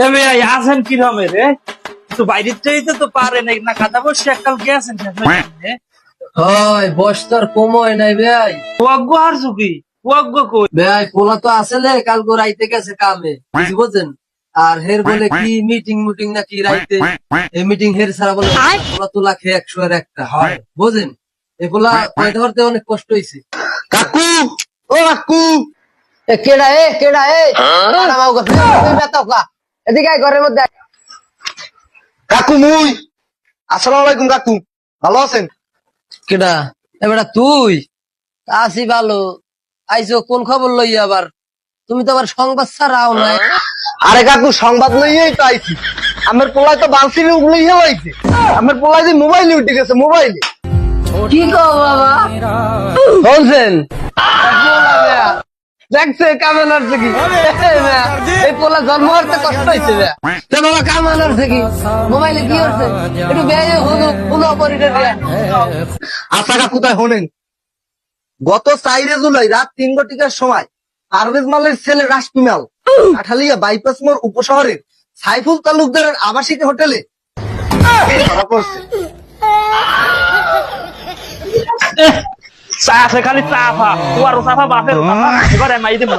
এ ভাই আছেন কি রকমের রে? তো বাইরের চাইতে তো পারে নাই না, খাতা বসে এককাল গেছেন হয় বস তোর কময় নাই ভাই। অজ্ঞ আর ঝুঁকি অজ্ঞ কই ভাই পোলা তো আসলে কালকে রাইতে গেছে কামে, বুঝছেন? আর হের বলে কি মিটিং মিটিং নাকি রাইতে, এই মিটিং হের ছাড়া বলে পোলা তোলা খেয়ে 100 এর একটা হয়, বুঝেন? এই পোলা কয়টা করতে অনেক কষ্ট হয়েছে। কাকু, ও কাকু, কেডা মাও কথা তুই বেতাও কা এদিকে আয়, ঘরের মধ্যে আয়। কাকু মুই। আসসালামু আলাইকুম কাকু, ভালো আছেন? কেডা এবারে তুই? আসি ভালো। আইসো কোন খবর লইয়া আবার? তুমি তো আবার সংবাদ ছাড়াও নাই। আরে কাকু সংবাদ লইয়াই তো আইছি। আমার পোলায় তো বালসিনে উগলাইয়া আইছে। আমার পোলায় যে মোবাইলে উঠে গেছে, মোবাইলে। কি কো বাবা? বলছেন দেখছে কামানার থেকে এই পোলা জন্ম হতে কষ্ট হয়েছে তো বাবা, কামানার থেকে মোবাইলে কি হচ্ছে একটু বেয়ে হলো কোনো অপরিটের। আচ্ছা কাকু তাই শোনেন, গত 4 জুলাই রাত 3 ঘটিকার সময় পারভেজ মালের ছেলে রাশমি মাল কাঠালিয়া বাইপাস মোড় উপশহরের সাইফুল তালুকদারের আবাসিক হোটেলে ধরা পড়ছে। চা আছে খালি চাফা, তোমার চাফা বাপের চাফা এবারে মাই দেব।